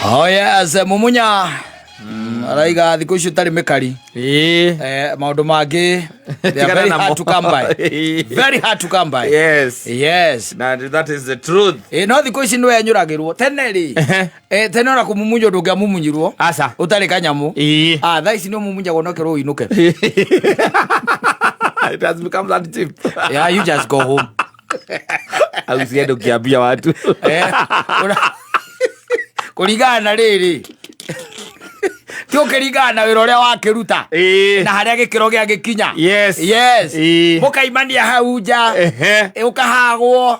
Oh yes, mumunya. Araiga thiko icio tari mikari. Maundu mangi they are very hard to come by. Very hard to come by. Yes. Yes. That is the truth. No thiko ici no yanyuragirwo tene ri. Tene ona kumumunyo ndungia mumunyirwo. Asa. Utari kanyamu. Tha ici no mumunyago no kero inuke. It has become that cheap. Yeah, you just go home. Ausiende ukiambia watu. Kurigana riri. Tio kirigana wira uria wakiruta. Na haria gikiro gia gikinya. Yes. Yes. Mukaimania hau nja. Ukahagwo.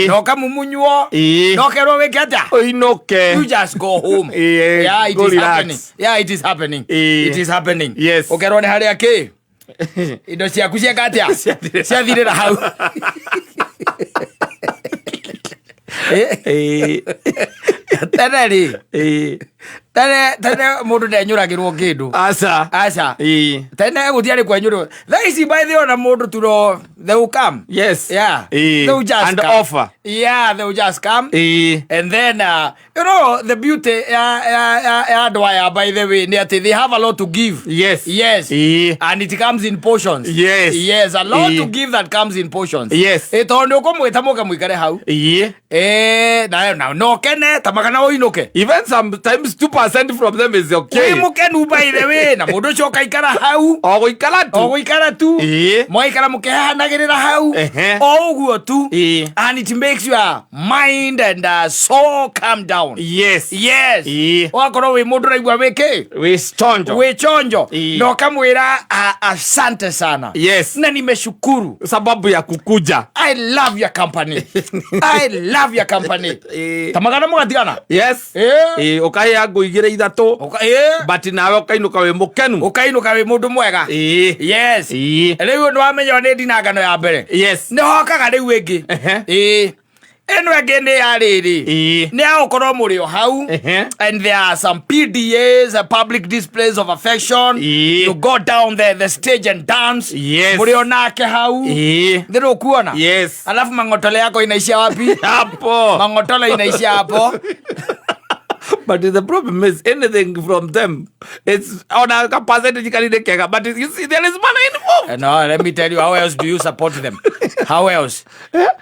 No kamumunywo. No kero weke atia. Oinoke. You just go home. Yeah, it is happening. Yeah, it is happening. It is happening. Yes. Ukero ni haria ki. Indo ciaku cia gatia. Cia thirira hau. Teneri. Tene mundu ndenyuragirwo kindu. Asa. Tene gutiari kwenyurwo. That is by the ona mundu turo they will come. Yes. Yeah. They will just and come. Offer. Yeah, they will just come. And then you know the beauty by the way they have a lot to give. Yes. Yes. And it comes in portions. Yes. Yes, a lot to give that comes in portions. Yes. Etondo ko mweta muka mwikare hau. Na no kene tamakana oinoke. Even sometimes 2% from them is okay. Mukenu by the way na mundu choka ikara hau. Ogoikara tu. Moikara mukehanagirira hau. Oguo tu. And it makes your mind and soul calm down. Yes. Yes. Wakoro we mundu raigwa weke. We chonjo. No kamwira asante sana. Yes. Na nimeshukuru sababu ya kukuja. I love your company. I love your company. Tamagana mugatigana. Yes. Ukaya nguigire ithatu. But nawe ukainuka we mukenu. Ukainuka we mundu mwega. Yes. Riu no amenyo ni dinagano ya mbere. Yes. Ni hokaga riu ingi. Eno again they are ready. Now koromuri hau. And there are some PDAs, public displays of affection. You go down there the stage and dance. Yes. Murionake hau. Ndiro kuona. Yes. Alafu mangotole yako inaishia wapi? Hapo. Mangotole inaishia hapo. But the problem is anything from them, it's on a percentage kega. But you see, there is money involved. No, let me tell you, how else do you support them? How else?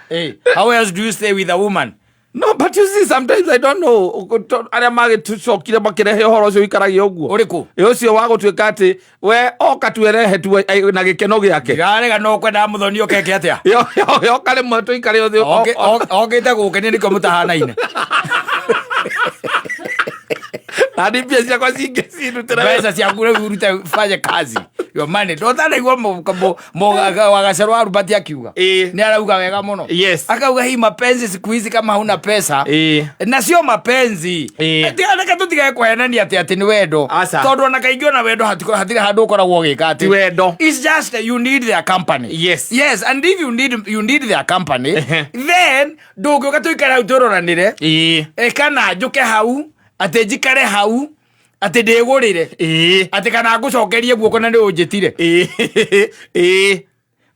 Hey, how else do you stay with a woman? No, but you see, sometimes I don't know. Aria mage tucokire makirehe horo cio ikaragia uguo. Uriku. Ucio wa gutuika ati we oka twerehe tu na gikeno giake. Garega no kwenda muthoni okeke atia. Yo kale matu ikare othe. Ogete gukenia niko mutahanaine. Hadi pia kwa sindu tena. Pesa ciaku rĩu urute fanye kazi. Your money. Ndotana igwa mo wagacerwa arubati akiuga. Ni arauga wega muno. Yes. Akauga hii mapenzi siku hizi kama huna pesa. Na sio mapenzi. Tiga tutigae kwehenania ati ni wendo. Tondu ona kaingĩ ona wendo hatire handu ukoragwo gika ati. Wendo. It's just you need their company. Yes. Yes, and if you need their company, then ndũngĩũka tũikare hau tũroranĩre. Kana njuke hau. Ate jikare hau ate ndegurire ate kana ngucokerie guoko na ndunjitire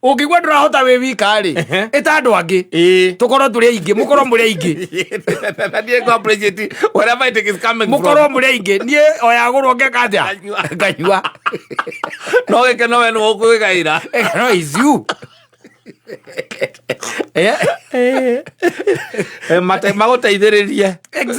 ungigwa ndurahota we wika ri eta andu angi tukoro turi aingi mukoro muri aingi ndie go appreciate wherever it is coming from mukoro muri aingi nie oyagurwo ngekaja nganyua no gekeno we no kugaira no is you mate magoteithiririe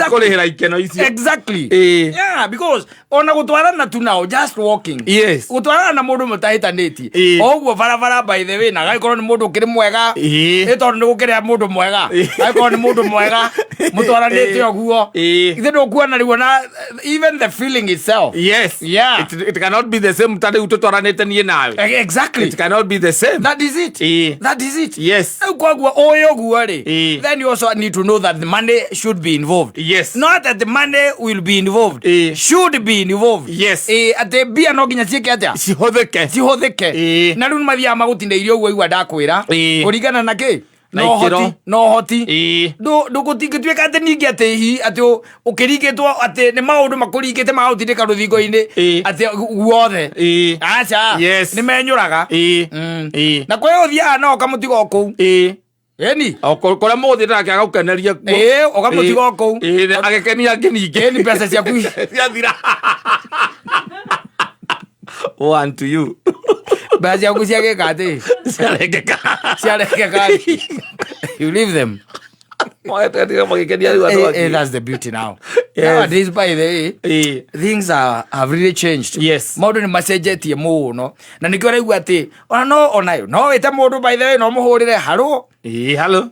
kurihira ikeno icio exactly yeah because ona gutwarana tu now just walking gutwarana na mundu mutahitanĩtie oguo barabara by the way na gaikorwo ni mundu ukiri mwega ĩtondũ ni gukĩrĩa mundu mwega gaikorwo ni mundu mwega mutwaranĩte oguo ithe ndukuona rĩu na even the feeling itself yeah it cannot be the same tani ututwaranĩte nie nawe exactly it cannot be the same that is it yes kwa oyo guare then you also need to know that the money should be involved not that the money will be involved should be involved ate bia no ginya cieke atia cihotheke na riu mathia magutindeirio uguo igwa ndakwira kuringana na ki no hoti ndugutingituika ati ningi ati hi ati ukiringitwo ati ni maundu makuringite magutindika ruthingo-ini ati guothe acha ni menyuraga na kwa hiyo thia no kamutigo kuu Eni. Kora muthi ndake agagukeneria kuo. Ukamutiga kou. Agekenia ngingi. Eni pesa ciaku ciathira. One to you. Basi ciaku ciageka ati. Ciarekeka. You leave them. That's the beauty now. Nowadays, by the way, things have really changed. Yes. Maundu ni macenjetie muno. Na nikio raigua ati ona no onayo no wete mundu by the way no muhurire halo. Halo.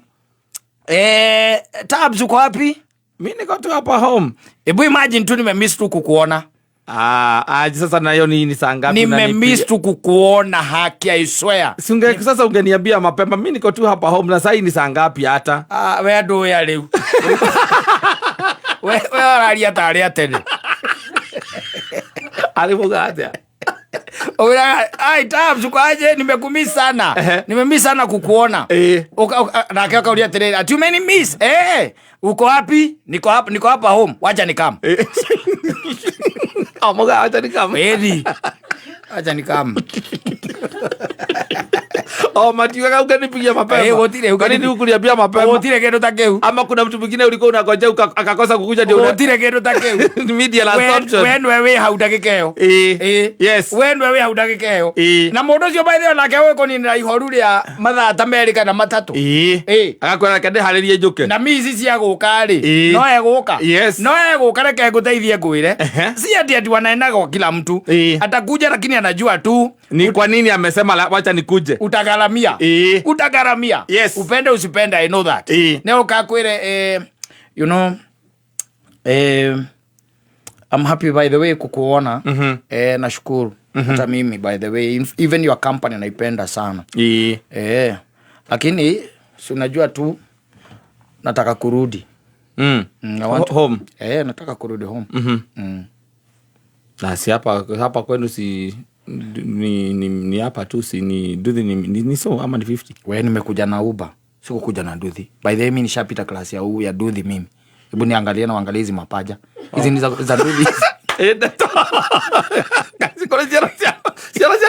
Tabs uko wapi? Mimi niko tu hapa home. Ebu imagine tu nimemiss tu kukuona. Sasa nayo ni saa ngapi? Nimemiss tu kukuona, haki I swear. Sasa ungeniambia mapema, mimi niko tu hapa home na sasa ni saa ngapi hata? We ndo ya leo. We araria tari atene. Alimugatia. Tabs uko aje? Nimekumiss sana. Nimemiss sana kukuona. Na akaulia atene. Ati umenimiss? Uko wapi? Niko hapa home. Wacha nikam. Amoga acha nikam. Acha nikam. Matiweka ukanipigia mapema. Kwani ni ukuniambia mapema? Utire kendo takeu. Ama kuna mtu mwingine ulikuwa unangoja akakosa kukuja ndio. Utire kendo takeu. Media la assumption. Wewe haudakikeo. Yes. Wewe haudakikeo. Na mundu cio by the way nake we konina ihoru ria mathaa ta America na matatu. Agakwera kende haririe njuke. Na mizi cia guka ri. No eguka. Yes. No eguka reke nguteithie ngwire. Si ati wanaenda kwa kila mtu. Atakuja lakini anajua tu ni kwa nini amesema wacha nikuje. Utagaramia. Utagaramia. Yes. Upende usipende, I know that. Neo kakwire you know I'm happy by the way kukuona. Nashukuru. Hata mimi by the way even your company naipenda sana. Lakini si unajua tu nataka kurudi. Home. Nataka kurudi home. Na si hapa kwenu si ni hapa tu si ni Duthi ni so ama ni 50. Wewe nimekuja na Uber. Sikukuja na Duthi. By the way mimi nishapita klasi ya Duthi mimi. Hebu niangalie na uangalie hizi mapaja. Hizi ni za Duthi. Kasi kwa jana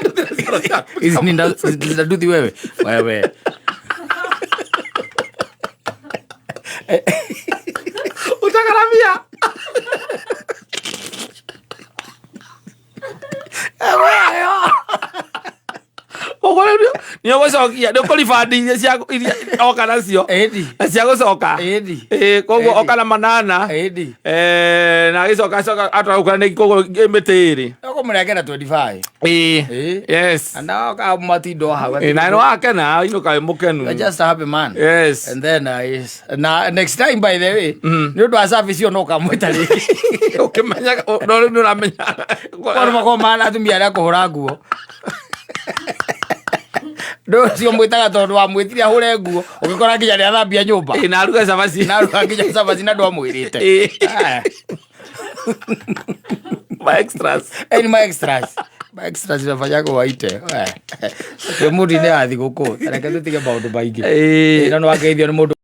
Duthi. Hizi ni za Duthi wewe. Wewe. Utagaramia. Ni ogocokia ni ukuribandi cia oka nacio cia gucoka koguo oka na manana na gicoka atwaruka ni koguo mitiri ukumurengera 25 yes and oka matindo hawa na no akena inuka mukenu just a happy man yes and then na next time by the way ni undu wa service yo no kamwita riki ukimenya no ni uramenya kwa maana atumia aria kuhura nguo ndo cio mwitaga tondu wa mwitire ahure nguo ukikora nginya ni athambia nyumba na aruga cabaci na ndo amwirite my extras my extras nafanya kwa waite we mudi ni athi guku reke tutige maundu maingi na no ageithio ni mundu